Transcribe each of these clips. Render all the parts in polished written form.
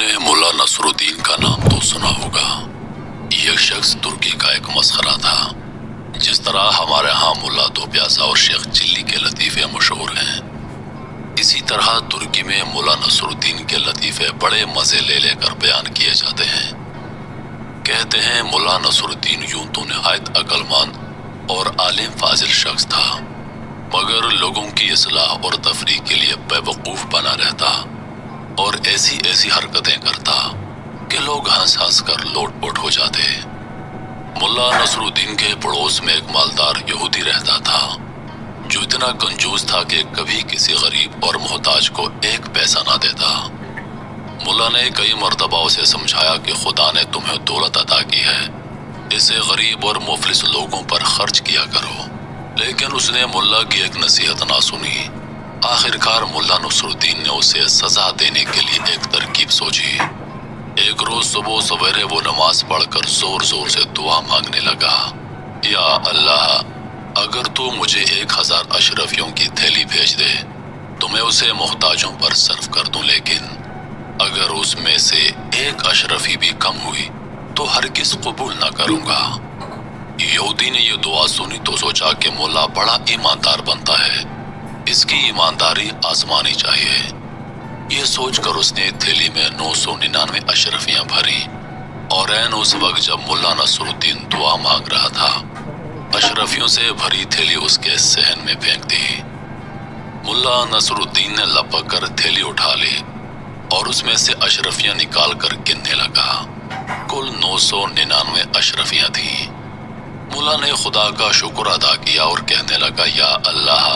आपने मुल्ला नसरुद्दीन का नाम तो सुना होगा। यह शख्स तुर्की का एक मस्खरा था। जिस तरह हमारे यहाँ मुल्ला दो प्यासा और शेख चिल्ली के लतीफ़े मशहूर हैं, इसी तरह तुर्की में मुल्ला नसरुद्दीन के लतीफ़े बड़े मज़े ले लेकर बयान किए जाते हैं। कहते हैं मुल्ला नसरुद्दीन यूं तो निहायत अक्लमंद और आलिम फाजिल शख्स था, मगर लोगों की इस्लाह और तफरीह के लिए बेवकूफ़ बना रहता और ऐसी ऐसी हरकतें करता कि लोग हंस हंस कर लोटपोट हो जाते। मुल्ला नसरुद्दीन के पड़ोस में एक मालदार यहूदी रहता था, जो इतना कंजूस था कि कभी किसी गरीब और मोहताज को एक पैसा ना देता। मुल्ला ने कई मर्तबा उसे समझाया कि खुदा ने तुम्हें दौलत अता की है, इसे गरीब और मुफलिस लोगों पर खर्च किया करो, लेकिन उसने मुल्ला की एक नसीहत ना सुनी। आखिरकार मुल्ला नसरुद्दीन ने उसे सजा देने के लिए एक तरकीब सोची। एक रोज सुबह सवेरे वो नमाज पढ़कर जोर जोर से दुआ मांगने लगा, या अल्लाह, अगर तू मुझे 1000 अशरफियों की थैली भेज दे तो मैं उसे मोहताजों पर सर्फ कर दूं, लेकिन अगर उसमें से एक अशरफी भी कम हुई तो हरगिज कबूल न करूंगा। यहूदी ने यह दुआ सुनी तो सोचा कि मुल्ला बड़ा ईमानदार बनता है, इसकी ईमानदारी आजमानी चाहिए। ये सोचकर उसने थैली में 999 अशरफियां भरी और ऐन उस वक्त जब मुल्ला नसरुद्दीन दुआ मांग रहा था, अशरफियों से भरी थैली उसके सहन में फेंक दी। मुल्ला नसरुद्दीन ने लपक कर थैली उठा ली और उसमें से अशरफियां निकाल कर गिनने लगा। कुल 999 अशरफियां थीं। मुल्ला ने खुदा का शुक्र अदा किया और कहने लगा, या अल्लाह,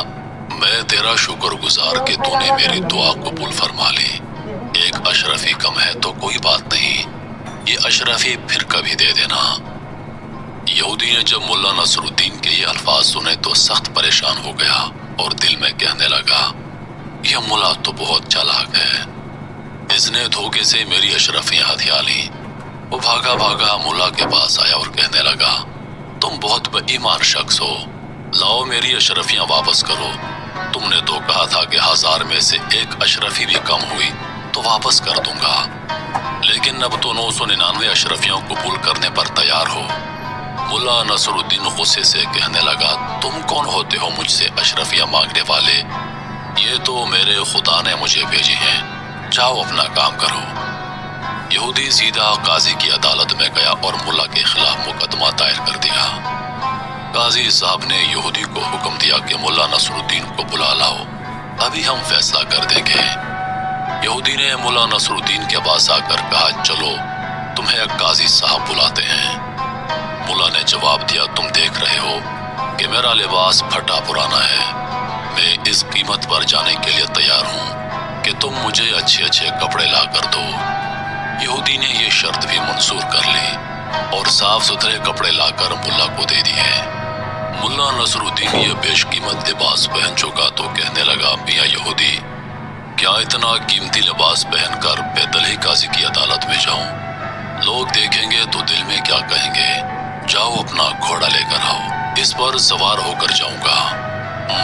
मैं तेरा शुक्रगुजार कि तूने मेरी दुआ कबूल फरमा ली। एक अशरफी कम है तो कोई बात नहीं, ये अशरफी फिर कभी दे देना। यहूदी ने जब मुल्ला नसरुद्दीन के ये अल्फाज सुने तो सख्त परेशान हो गया और दिल में कहने लगा, यह मुल्ला तो बहुत चालाक है, इसने धोखे से मेरी अशरफियां हथिया ली। वो भागा भागा मुल्ला के पास आया और कहने लगा, तुम बहुत बेईमान शख्स हो, लाओ मेरी अशरफियां वापस करो। तुमने तो कहा था कि 1000 में से एक अशरफी भी कम हुई तो वापस कर दूंगा, लेकिन अब तो 999 अशरफियों कबूल करने पर तैयार हो। मुल्ला नसरुद्दीन गुस्से से कहने लगा, तुम कौन होते हो मुझसे अशरफियां मांगने वाले? ये तो मेरे खुदा ने मुझे भेजी हैं, जाओ अपना काम करो। यहूदी सीधा काजी की अदालत में गया और मुल्ला के खिलाफ मुकदमा दायर कर दिया। काजी साहब ने यहूदी को हुक्म दिया कि मुल्ला नसरुद्दीन को बुला लाओ, अभी हम फैसला कर देंगे। यहूदी ने मुल्ला नसरुद्दीन के पास आकर कहा, चलो तुम्हें काजी साहब बुलाते हैं। मुल्ला ने जवाब दिया, तुम देख रहे हो कि मेरा लिबास फटा पुराना है, मैं इस कीमत पर जाने के लिए तैयार हूँ कि तुम मुझे अच्छे अच्छे कपड़े ला कर दो। यहूदी ने यह शर्त भी मंजूर कर ली और साफ सुथरे कपड़े लाकर मुल्ला को दे दिए। मुल्ला नसरुद्दीन ये बेशकीमत लिबास पहन चुका तो कहने लगा, मियां यहूदी, क्या इतना कीमती लिबास पहनकर पैदल ही काजी की अदालत में जाऊं? लोग देखेंगे तो दिल में क्या कहेंगे? जाओ अपना घोड़ा लेकर आओ, इस पर सवार होकर जाऊंगा,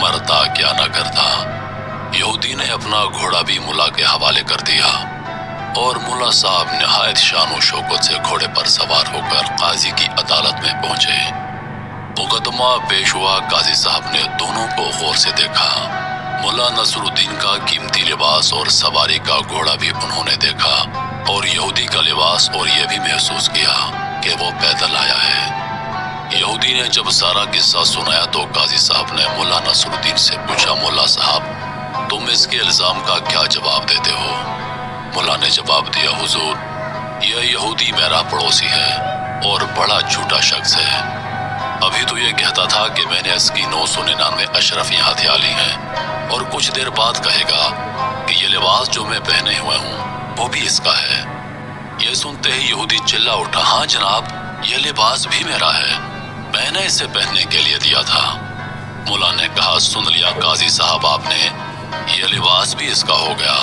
मरता क्या न करता। यहूदी ने अपना घोड़ा भी मुल्ला के हवाले कर दिया और मुल्ला साहब निहायत शान शौकत से घोड़े पर सवार होकर काजी की अदालत में पहुंचे। मुकदमा पेश हुआ। काजी साहब ने दोनों को गौर से देखा। मुल्ला नसरुद्दीन का कीमती लिबास और सवारी का घोड़ा भी उन्होंने देखा और यहूदी का लिबास और यह भी महसूस किया कि वो पैदल आया है। यहूदी ने जब सारा किस्सा सुनाया तो काजी साहब ने मुल्ला नसरुद्दीन से पूछा, मुल्ला साहब, तुम इसके इल्जाम का क्या जवाब देते हो? मुल्ला ने जवाब दिया, हुजूर, यह यहूदी मेरा पड़ोसी है और बड़ा झूठा शख्स है। अभी तो ये कहता था कि मैंने इसकी 999 अशरफियां हथिया ली हैं और कुछ देर बाद कहेगा कि ये लिबास जो मैं पहने हुए हूँ वो भी इसका है। ये सुनते ही यहूदी चिल्ला उठा, हाँ जनाब, ये लिबास भी मेरा है, मैंने इसे पहनने के लिए दिया था। मुल्ला ने कहा, सुन लिया काजी साहब आपने, ये लिबास भी इसका हो गया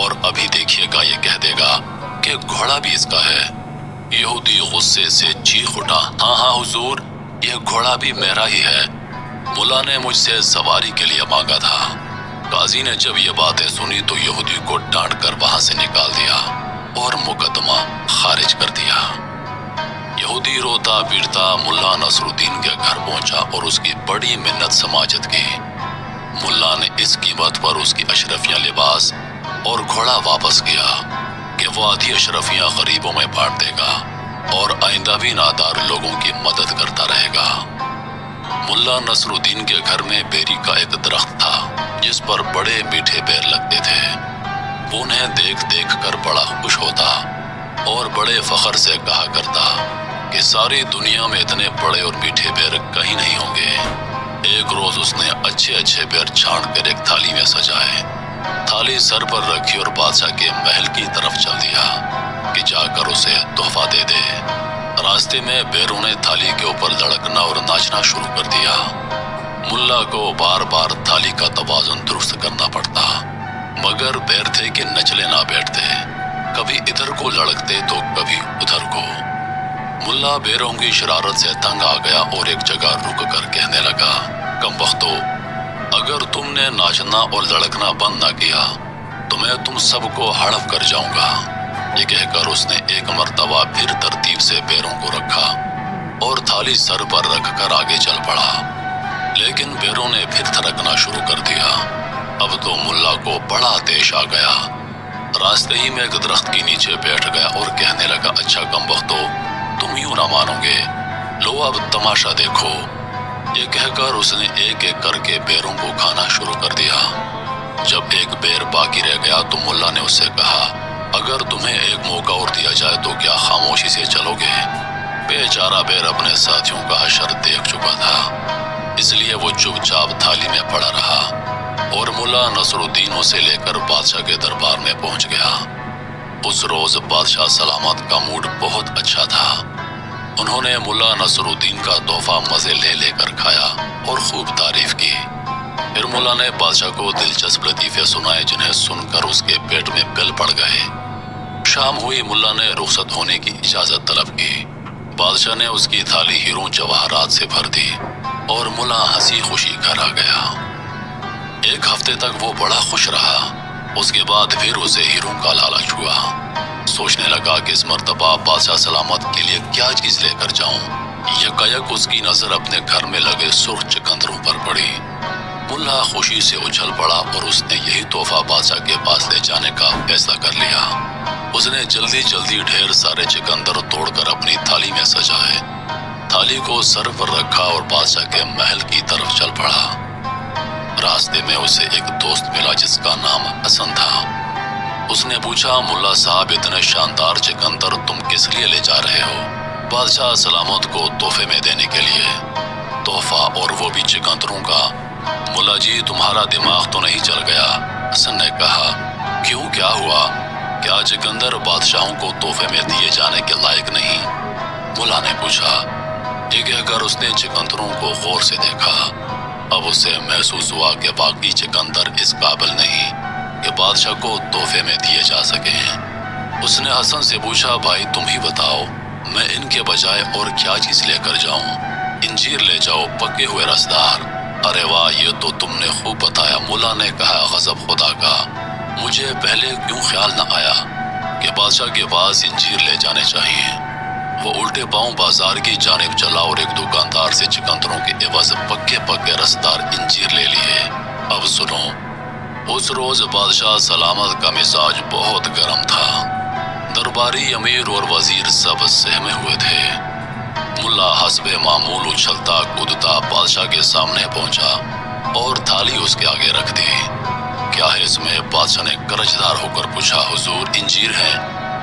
और अभी देखिएगा ये कह देगा कि घोड़ा भी इसका है। यहूदी गुस्से से चीख उठा, हाँ हाँ हुजूर, ये घोड़ा भी मेरा ही है, मुल्ला ने मुझसे सवारी के लिए मांगा था। काजी ने जब ये बातें सुनी तो यहूदी को डांट कर वहां से निकाल दिया और नसरुद्दीन रोता पीटता मुल्ला नसरुद्दीन के घर पहुंचा और उसकी बड़ी मिन्नत समाजत की। मुल्ला ने इस कीमत पर उसकी अशरफिया लिबास और घोड़ा वापस किया कि वो आधी अशरफियां गरीबों में बांट देगा और आइंदा भी नादार लोगों की मदद करता रहेगा। मुल्ला नसरुद्दीन के घर में बेरी का एक दरख्त था जिस पर बड़े मीठे बेर लगते थे। वो उन्हें देख देख कर बड़ा खुश होता और बड़े फख्र से कहा करता कि सारी दुनिया में इतने बड़े और मीठे बेर कहीं नहीं होंगे। एक रोज उसने अच्छे अच्छे बेर छांट कर एक थाली में सजाए, थाली सर पर रखी और बादशाह के महल की तरफ चल दिया कि जाकर उसे तोहफा दे दे। रास्ते में बेरों ने थाली के ऊपर लड़कना और नाचना शुरू कर दिया। मुल्ला को बार बार थाली का तवाज़ुन दुरुस्त करना पड़ता, मगर बेर थे कि नचले ना बैठते, कभी इधर को लड़कते तो कभी उधर को। मुल्ला बेरों की शरारत से तंग आ गया और एक जगह रुक कर कहने लगा, कमबख्तो, अगर तुमने नाचना और लड़कना बंद ना किया तो मैं तुम सबको हड़प कर जाऊंगा। ये कहकर उसने एक मर्तबा फिर तरतीब से बेरों को रखा और थाली सर पर रखकर आगे चल पड़ा, लेकिन बेरों ने फिर थरकना शुरू कर दिया। अब तो मुल्ला को बड़ा देश आ गया। रास्ते ही में एक दरख्त के नीचे बैठ गया और कहने लगा, अच्छा कमबख्तो, तुम यूं ना मानोगे, लो अब तमाशा देखो। ये कहकर उसने एक एक करके बेरों को खाना शुरू कर दिया। जब एक बेर बाकी रह गया तो मुल्ला ने उससे कहा, अगर तुम्हें एक मौका और दिया जाए तो क्या खामोशी से चलोगे? बेचारा बेर अपने साथियों का हशर देख चुका था, इसलिए वो चुपचाप थाली में पड़ा रहा और मुल्ला नसरुद्दीन उसे लेकर बादशाह के दरबार में पहुंच गया। उस रोज बादशाह सलामत का मूड बहुत अच्छा था। उन्होंने मुल्ला नसरुद्दीन का तोहफा मजे ले लेकर खाया और खूब तारीफ की। फिर मुल्ला ने बादशाह को दिलचस्प लतीफे सुनाए जिन्हें सुनकर उसके पेट में बिल पड़ गए। शाम हुई, मुल्ला ने रुखसत होने की इजाजत तलब की। बादशाह ने उसकी थाली हीरों जवाहरात से भर दी और मुल्ला हंसी खुशी घर आ गया। एक हफ्ते तक वो बड़ा खुश रहा। उसके बाद फिर उसे हीरों का लालच हुआ। सोचने लगा कि इस मर्तबा बादशाह सलामत के लिए क्या चीज लेकर जाऊं। यकायक उसकी नजर अपने घर में लगे सुर्ख चकंदरों पर पड़ी। मुल्ला खुशी से उछल पड़ा और उसने यही तोहफा बादशाह के पास ले जाने का फैसला कर लिया। उसने जल्दी जल्दी ढेर सारे चकंदर तोड़कर अपनी थाली में सजाए, थाली को सर पर रखा और बादशाह के महल की तरफ चल पड़ा। रास्ते में उसे एक दोस्त मिला जिसका नाम हसन था। उसने पूछा, मुल्ला साहब, इतने शानदार चकंदर तुम किस लिए ले जा रहे हो? बादशाह सलामत को तोहफे में देने के लिए। तोहफा और वो भी चकंदरों का? मुल्ला जी, तुम्हारा दिमाग तो नहीं चल गया? हसन ने कहा, क्यों, क्या हुआ? क्या चकंदर बादशाहों को तोहफे में दिए जाने के लायक नहीं? मुल्ला ने पूछा। ये कहकर उसने चकंदरों को गौर से देखा। अब उसे महसूस हुआ कि बाकी चकंदर इस काबिल नहीं कि बादशाह को तोहफे में दिए जा सके। उसने हसन से पूछा, भाई तुम ही बताओ, मैं इनके बजाय और क्या चीज लेकर जाऊं? इंजीर ले जाओ, पके हुए रसदार। अरे वाह, ये तो तुमने खूब बताया। मुल्ला ने कहा, गजब खुदा का, मुझे पहले क्यों ख्याल न आया कि बादशाह के पास इंजीर ले जाने चाहिए। वो उल्टे पांव बाजार की जानिब चला और एक दुकानदार से चकंदरों के एवज पक्के पक्के रसदार इंजीर ले लिए। अब सुनो, उस रोज बादशाह सलामत का मिजाज बहुत गर्म था। दरबारी अमीर और वजीर सब सहमे हुए थे। मुल्ला हस्बे मामूल उछलता कूदता बादशाह के सामने पहुंचा और थाली उसके आगे रख दी। क्या है इसमें? बादशाह ने कर्जदार होकर पूछा। हुजूर, इंजीर है,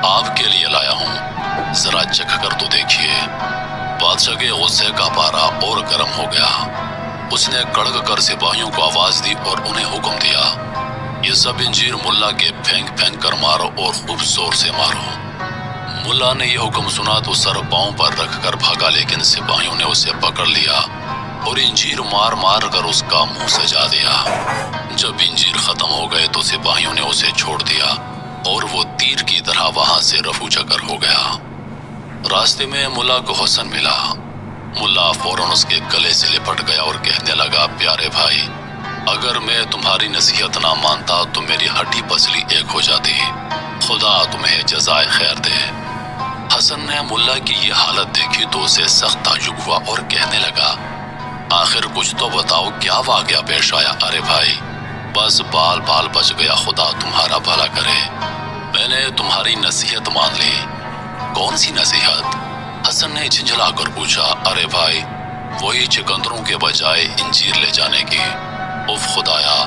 आपके लिए लाया हूँ, जरा चख कर तो देखिए। बादशाह के गुस्से का पारा और गर्म हो गया। उसने कड़क कर सिपाहियों को आवाज दी और उन्हें हुक्म दिया, ये सब इंजीर मुल्ला के फेंक फेंक कर मारो और खूब जोर से मारो। मुल्ला ने यह हुक्म सुना तो सर पांव पर रखकर भागा, लेकिन सिपाहियों ने उसे पकड़ लिया और इंजीर मार मार कर उसका मुंह सजा दिया। जब इंजीर खत्म हो गए तो सिपाहियों ने उसे छोड़ दिया और वो तीर की तरह वहां से रफू चक्कर हो गया। रास्ते में मुल्ला को हसन मिला। मुल्ला फौरन उसके गले से लिपट गया और कहने लगा, प्यारे भाई, अगर मैं तुम्हारी नसीहत ना मानता तो मेरी हड्डी पसली एक हो जाती। खुदा तुम्हें जज़ाए खैर दे। حسن نے ملا کی یہ حالت دیکھی تو اسے سخت تعجب ہوا اور کہنے لگا، آخر کچھ تو بتاؤ، کیا واقعہ پیش آیا؟ ارے بھائی بس بال بال بچ گیا، خدا تمہارا بھلا کرے، میں نے تمہاری نصیحت مان لی۔ کون سی نصیحت؟ حسن نے جھنجھلا کر پوچھا۔ ارے بھائی وہی چکندروں کے بجائے انجیر لے جانے کی۔ اف خدایا،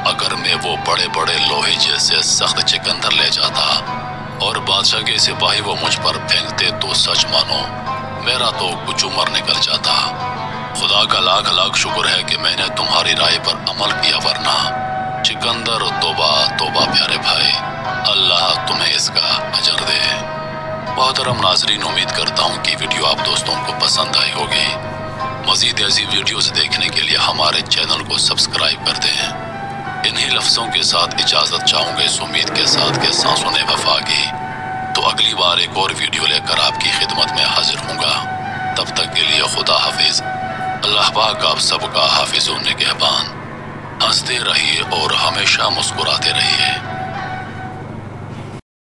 اگر میں وہ بڑے بڑے لوہے جیسے سخت چکندر لے جاتا اور بادشاہ کے سپاہی وہ مجھ پر پھینکتے تو سچ مانو میرا تو کچھ عمر نکل جاتا۔ خدا کا لاکھ لاکھ شکر ہے کہ میں نے تمہاری رائے پر عمل کیا، ورنہ چکندر توبہ توبہ پیارے بھائی، اللہ تمہیں اس کا اجر دے۔ محترم ناظرین، امید کرتا ہوں کہ ویڈیو آپ دوستوں کو پسند آئی ہوگی۔ مزید ایسی ویڈیوز دیکھنے کے لیے ہمارے چینل کو سبسکرائب کر دیں۔ انہی لفظوں کے ساتھ اجازت چاہوں گا، اس امید کے ساتھ کہ سانسوں نے وفا کی، تو اگلی بار ایک اور ویڈیو لے کر آپ کی خدمت میں حاضر ہوں گا۔ تب تک کے لیے خدا حافظ۔ اللہ پاک آپ سب کا حافظ و نگہبان۔ ہنستے رہیے اور ہمیشہ مسکراتے رہیے۔